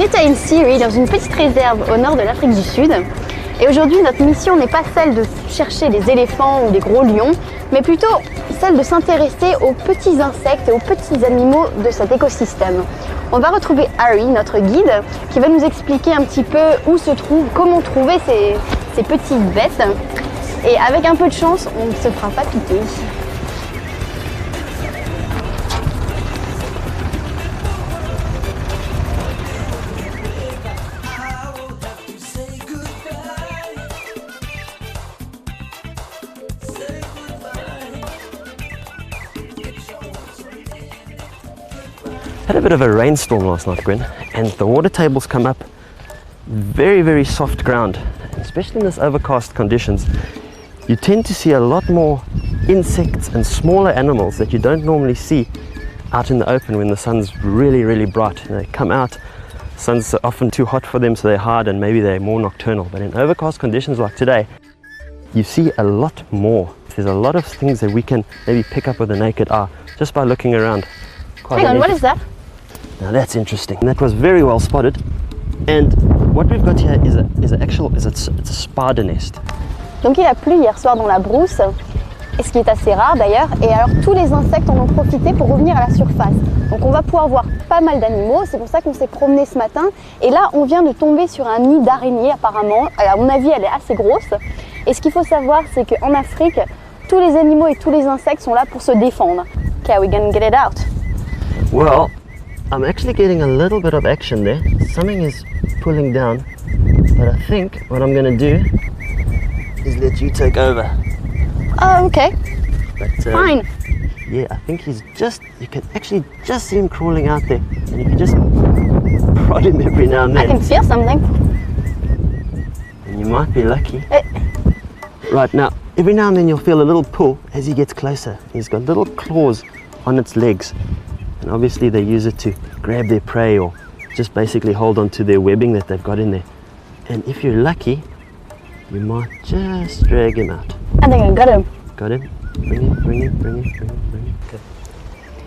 est à Insiri, dans une petite réserve au nord de l'Afrique du Sud. Et aujourd'hui, notre mission n'est pas celle de chercher des éléphants ou des gros lions, mais plutôt celle de s'intéresser aux petits insectes et aux petits animaux de cet écosystème. On va retrouver Ari, notre guide, qui va nous expliquer un petit peu où se trouve, comment trouver ces petites bêtes. Et avec un peu de chance, on ne se fera pas piquer. Had a bit of a rainstorm last night, Gwen, and the water tables come up very soft ground. Especially in this overcast conditions, you tend to see a lot more insects and smaller animals that you don't normally see out in the open when the sun's really bright. And they come out, the sun's often too hot for them, so they hide, and maybe they're more nocturnal. But in overcast conditions like today, you see a lot more. There's a lot of things that we can maybe pick up with the naked eye just by looking around. Hang on, what is that? Now that's interesting. That was very well spotted. And what we've got here is it's a spider nest. Donc il a plu hier soir dans la brousse, et ce qui est assez rare d'ailleurs. Et alors tous les insectes en ont profité pour revenir à la surface. Donc on va pouvoir voir pas mal d'animaux. C'est pour ça qu'on s'est promené ce matin. Et là on vient de tomber sur un nid d'araignée apparemment. Alors, à mon avis elle est assez grosse. Et ce qu'il faut savoir c'est qu'en Afrique, tous les animaux et tous les insectes sont là pour se défendre. Okay, we're gonna get it out. Well, I'm actually getting a little bit of action there. Something is pulling down, but I think what I'm going to do is let you take over. Oh, okay. But, fine. Yeah, I think you can actually just see him crawling out there, and you can just prod him every now and then. I can feel something. And you might be lucky. Right, now, every now and then you'll feel a little pull as he gets closer. He's got little claws on its legs. And obviously they use it to grab their prey or just basically hold on to their webbing that they've got in there. And if you're lucky, you might just drag him out. I think I got him. Got him? Bring him. Okay.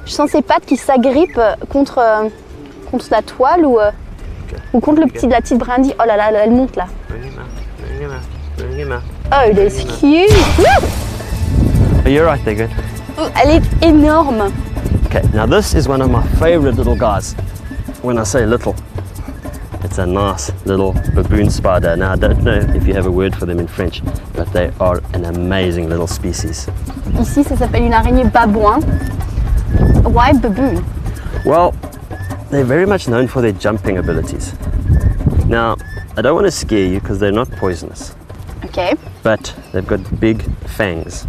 Je sens ses pattes qui s'agrippent contre la toile ou contre la petite brindille. Oh là là, elle monte là. Bring him out. Oh, il est cute. Oh, you're right there, good. Elle est énorme. Okay, now this is one of my favorite little guys. When I say little, it's a nice little baboon spider. Now I don't know if you have a word for them in French, but they are an amazing little species. Ici, ça s'appelle une araignée babouin. Why baboon? Well, they're very much known for their jumping abilities. Now, I don't want to scare you because they're not poisonous. Okay. But they've got big fangs.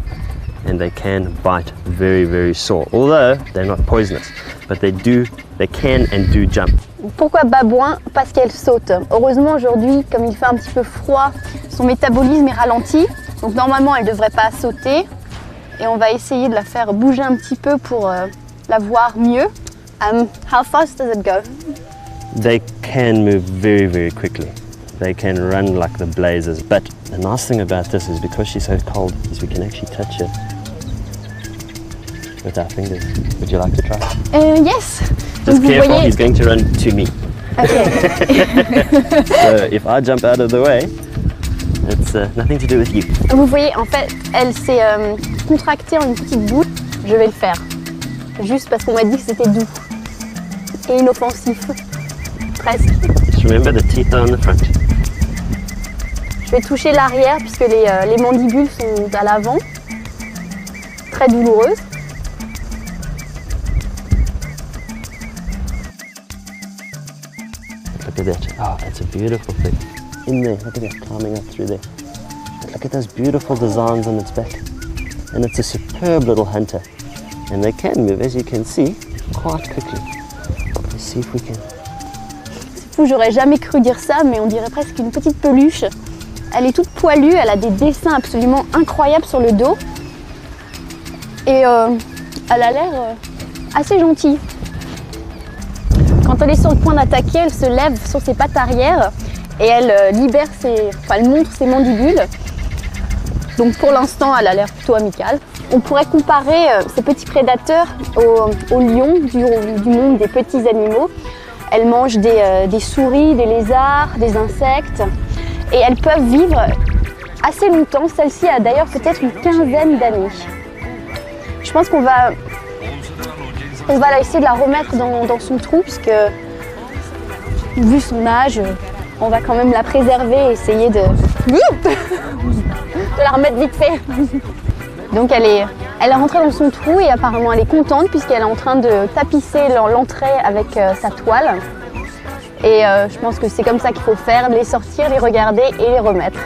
And they can bite very sore. Although they're not poisonous, but they can and do jump. Pourquoi babouin? Parce qu'elle saute. Heureusement aujourd'hui, comme il fait un petit peu froid, son métabolisme est ralenti. Donc normalement elle ne devrait pas sauter. Et on va essayer de la faire bouger un petit peu pour la voir mieux. How fast does it go? They can move very quickly. They can run like the blazes. But the nice thing about this is because she's so cold is we can actually touch her with our fingers. Would you like to try? Yes. Just vous careful, voyez... he's going to run to me. Okay. So if I jump out of the way, it's nothing to do with you. Vous voyez, en fait, elle s'est contractée en une petite boule. Je vais le faire. Juste parce qu'on m'a dit que c'était doux et inoffensif. Presque. Just remember the teeth are on the front. Je vais toucher l'arrière puisque les mandibules sont à l'avant. Très douloureuse. Look at that. Oh, that's a beautiful thing. In there, look at that, climbing up through there. But look at those beautiful designs on its back. And it's a superb little hunter. And they can move, as you can see, quite quickly. Let's see if we can. C'est fou, j'aurais jamais cru dire ça, mais on dirait presque une petite peluche. Elle est toute poilue, elle a des dessins absolument incroyables sur le dos. Et elle a l'air assez gentille. Quand elle est sur le point d'attaquer, elle se lève sur ses pattes arrière et elle elle montre ses mandibules. Donc pour l'instant, elle a l'air plutôt amicale. On pourrait comparer ces petits prédateurs aux lions du monde des petits animaux. Elles mangent des souris, des lézards, des insectes. Et elles peuvent vivre assez longtemps. Celle-ci a d'ailleurs peut-être une quinzaine d'années. Je pense qu'on va essayer de la remettre dans son trou, puisque vu son âge, on va quand même la préserver et essayer de la remettre vite fait. Donc elle est rentrée dans son trou et apparemment elle est contente puisqu'elle est en train de tapisser l'entrée avec sa toile. Et je pense que c'est comme ça qu'il faut faire, les sortir, les regarder et les remettre.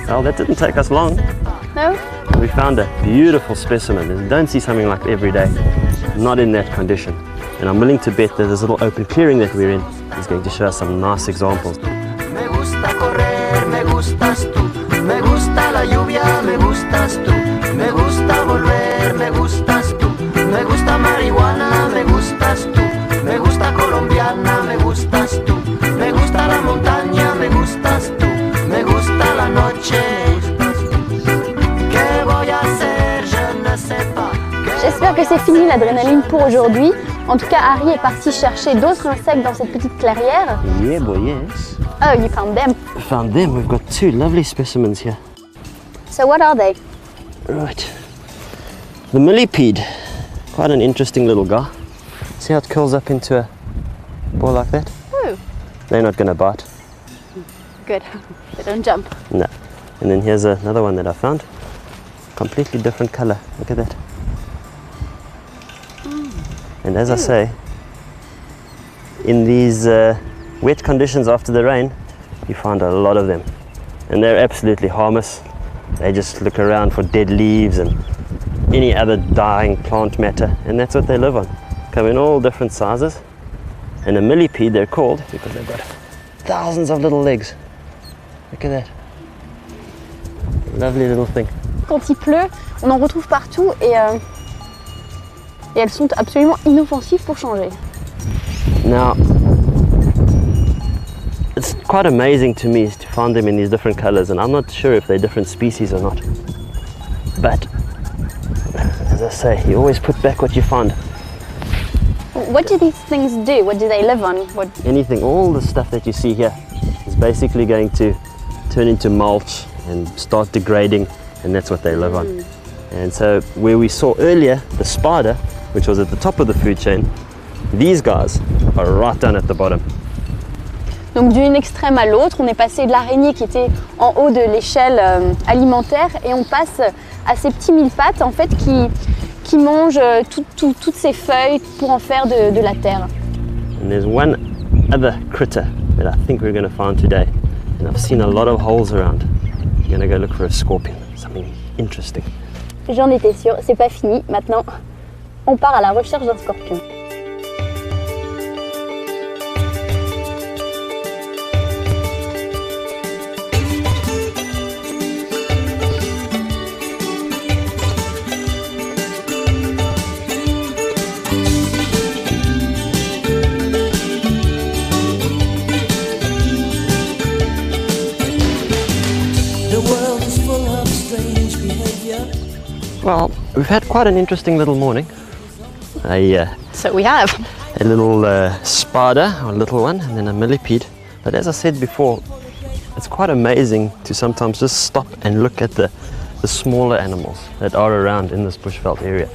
Well, that didn't take us long. No? We found a beautiful specimen. You don't see something like that every day. Not in that condition. And I'm willing to bet that this little open clearing that we're in is going to show us some nice examples. Me gusta correr, me gustas tú. Me gusta la lluvia, me gustas tú. Me gusta volver, me gustas tú. Me gusta marihuana, me gustas tú. Me gusta colombiana, me gustas tú. Me gusta la montaña, me gustas tú. Me gusta la noche. ¿Qué voy a hacer? Je ne sais pas. J'espère que c'est fini l'adrénaline pour aujourd'hui. En tout cas, Ari est parti chercher d'autres insectes dans cette petite clairière. Yeah, boy, yes. Oh, you found them. Found them. We've got two lovely specimens here. So what are they? Right. The millipede. Quite an interesting little guy. See how it curls up into a ball like that? Oh, They're not going to bite. good. They don't jump. No. And then here's another one that I found. Completely different color. Look at that. And as I say, in these wet conditions after the rain, you find a lot of them. And they're absolutely harmless. They just look around for dead leaves and any other dying plant matter, and that's what they live on. Come in all different sizes. And a millipede they're called because they've got thousands of little legs. Look at that. Lovely little thing. Quand il pleut, on en retrouve partout et elles sont absolument inoffensives pour changer. Now, it's quite amazing to me to find them in these different colors, and I'm not sure if they're different species or not. But, as I say, you always put back what you find. What do these things do? What do they live on? Anything, all the stuff that you see here is basically going to turn into mulch and start degrading, and that's what they live on. And so where we saw earlier the spider, which was at the top of the food chain, these guys are right down at the bottom. Donc d'une extrême à l'autre, on est passé de l'araignée qui était en haut de l'échelle alimentaire et on passe à ces petits mille-pattes en fait qui mangent toutes ces feuilles pour en faire de la terre. And there's one other critter that I think we're going to find today, and I've seen a lot of holes around. I'm going to go look for a scorpion, something interesting. J'en étais sûre, c'est pas fini. Maintenant, on part à la recherche d'un scorpion. Well, we've had quite an interesting little morning. So we have. A little spider, or a little one, and then a millipede. But as I said before, it's quite amazing to sometimes just stop and look at the smaller animals that are around in this bushveld area.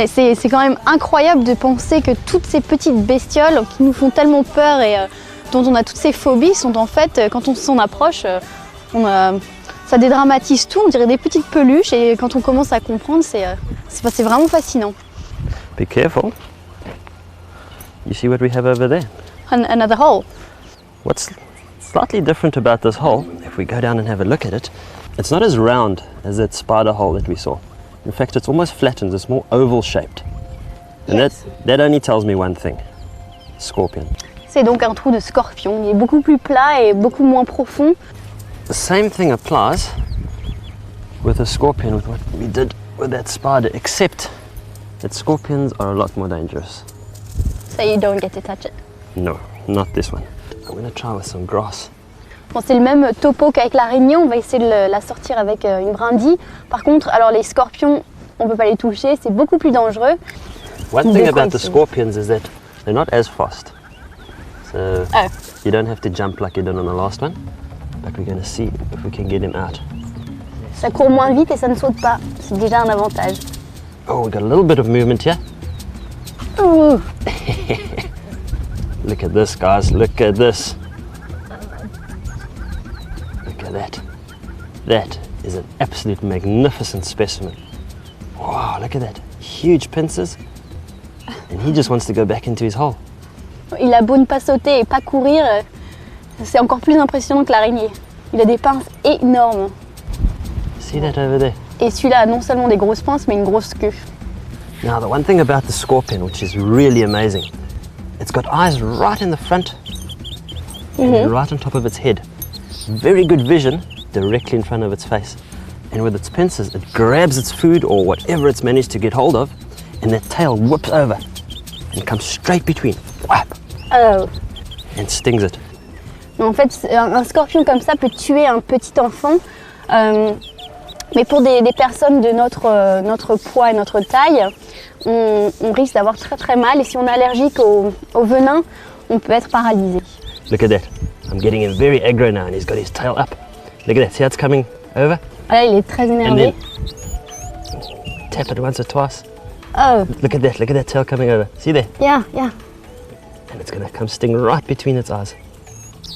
C'est quand même incroyable de penser que toutes ces petites bestioles qui nous font tellement peur et dont on a toutes ces phobies sont en fait, quand on s'en approche, ça dédramatise tout, on dirait des petites peluches et quand on commence à comprendre, c'est vraiment fascinant. Be careful. You see what we have over there? Another hole. What's slightly different about this hole, if we go down and have a look at it, it's not as round as that spider hole that we saw. In fact, it's almost flattened, it's more oval shaped. And Yes. that only tells me one thing. Scorpion. C'est donc un trou de scorpion. Il est beaucoup plus plat et beaucoup moins profond. The same thing applies with a scorpion, with what we did with that spider, except that scorpions are a lot more dangerous. So you don't get to touch it. No, not this one. I'm going to try with some grass. Bon, c'est le même topo qu'avec l'araignée, on va essayer de la sortir avec une brindille. Par contre, alors les scorpions, on ne peut pas les toucher, c'est beaucoup plus dangereux. One thing about the Ici. scorpions is that they're not as fast. So you don't have to jump like you did on the last one, but we're going to see if we can get him out. Ça court moins vite et ça ne saute pas. C'est déjà un avantage. Oh, we got a little bit of movement here. Ouh. Look at this, guys. Look at this. Look at that. That is an absolute magnificent specimen. Wow, look at that. Huge pincers. And he just wants to go back into his hole. Il a beau ne pas sauter et pas courir, c'est encore plus impressionnant que l'araignée. Il a des pinces énormes. See that over there? Et celui-là a non seulement des grosses pinces, mais une grosse queue. Now, the one thing about the scorpion, which is really amazing, it's got eyes right in the front and right on top of its head. Very good vision directly in front of its face. And with its pincers, it grabs its food or whatever it's managed to get hold of, and that tail whips over and comes straight between. Whap! Oh. And stings it. En fait, un scorpion comme ça peut tuer un petit enfant. Mais pour des personnes de notre poids et notre taille, on risque d'avoir très très mal. Et si on est allergique au venin, on peut être paralysé. Look at that. I'm getting him very aggro now and he's got his tail up. Look at that. See how it's coming over? Là, il est très And énervé. then tap it once or twice. Oh, Look at that. Look at that tail coming over. See there? yeah. And it's going to come sting right between its eyes.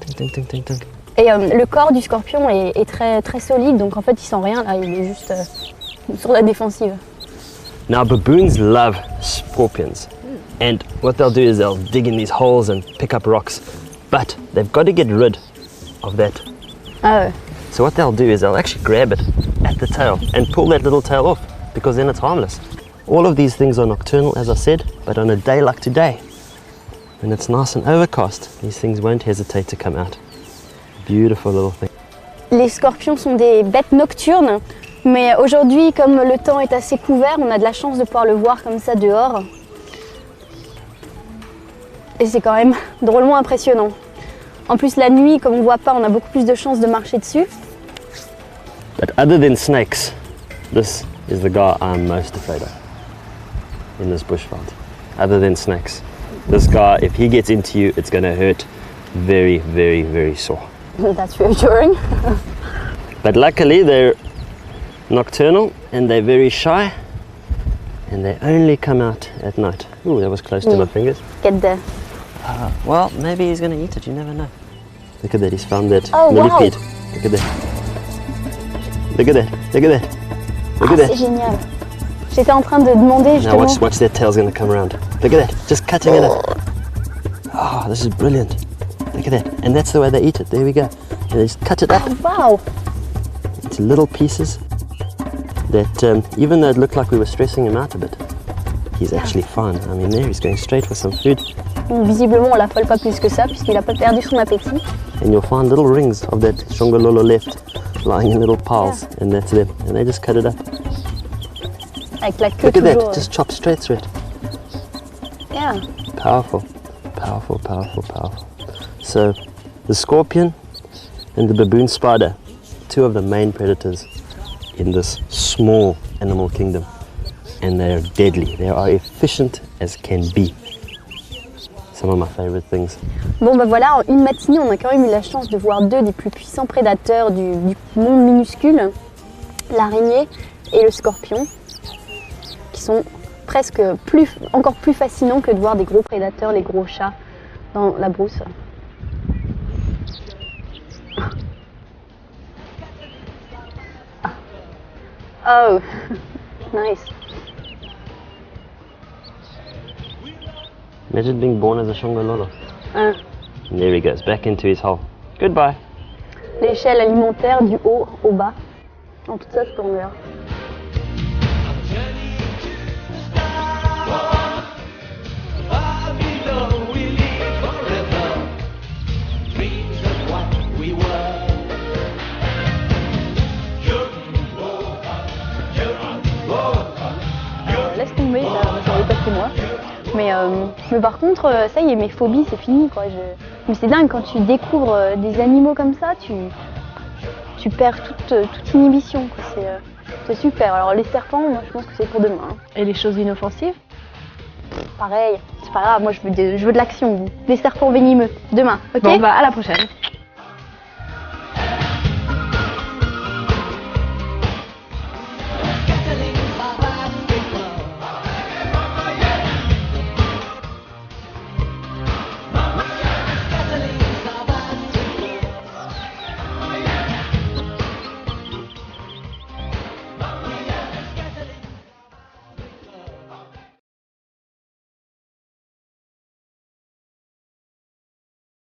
Ting, ting, ting, ting, ting. Et le corps du scorpion est très très solide, donc en fait il sent rien là, il est juste sur la défensive. Now, baboons love scorpions. And what they'll do is they'll dig in these holes and pick up rocks. But they've got to get rid of that. Ah ouais. So what they'll do is they'll actually grab it at the tail and pull that little tail off, because then it's harmless. All of these things are nocturnal, as I said, but on a day like today, when it's nice and overcast, these things won't hesitate to come out. Beautiful little thing. Les scorpions sont des bêtes nocturnes, mais aujourd'hui, comme le temps est assez couvert, on a de la chance de pouvoir le voir comme ça dehors. Et c'est quand même drôlement impressionnant. En plus, la nuit, comme on ne voit pas, on a beaucoup plus de chances de marcher dessus. But other than snakes, this is the guy I'm most afraid of in this bushveld. Other than snakes. This guy, if he gets into you, it's going to hurt very, very, very sore. That's reassuring. But luckily they're nocturnal and they're very shy and they only come out at night. Ooh, that was close to my fingers. Get there. Well, maybe he's going to eat it, you never know. Look at that, he's found that Oh, wow. millipede. Look at that. Look at that, look at that. Look at C'est that. génial. J'étais en train de demander Now justement. watch that tail's going to come around. Look at that, just cutting it up. Oh, this is brilliant. Look at that. And that's the way they eat it. There we go. And they just cut it up Waouh! into little pieces that, even though it looked like we were stressing him out a bit, he's actually fine. I mean, there he's going straight for some food. Visiblement, on l'affole pas plus que ça, puisqu'il n'a pas perdu son appétit. And you'll find little rings of that shongololo left lying in little piles. And that's them. And they just cut it up. Avec la queue Look at toujours. that. Just chop straight through it. Yeah. Powerful. Powerful, powerful, powerful. So, the scorpion and the baboon spider, two of the main predators in this small animal kingdom, and they are deadly. They are efficient as can be. Some of my favorite things. Bon bah voilà, en une matinée, on a quand même eu la chance de voir deux des plus puissants prédateurs du monde minuscule, l'araignée et le scorpion, qui sont presque encore plus fascinants que de voir des gros prédateurs, les gros chats, dans la brousse. Oh, nice. Imagine being born as a shongololo. Hein. And there he goes, back into his hole. Goodbye. L'échelle alimentaire du haut au bas, en toute sa splendeur. Laisse tomber, ça n'avait pas fait moi. Mais par contre, ça y est, mes phobies, c'est fini, quoi. Mais c'est dingue, quand tu découvres des animaux comme ça, tu perds toute inhibition, quoi. C'est super. Alors les serpents, moi je pense que c'est pour demain. Hein. Et les choses inoffensives? Pareil, c'est pas grave, moi je veux de l'action, des serpents venimeux. Demain, ok? Bon, bah à la prochaine.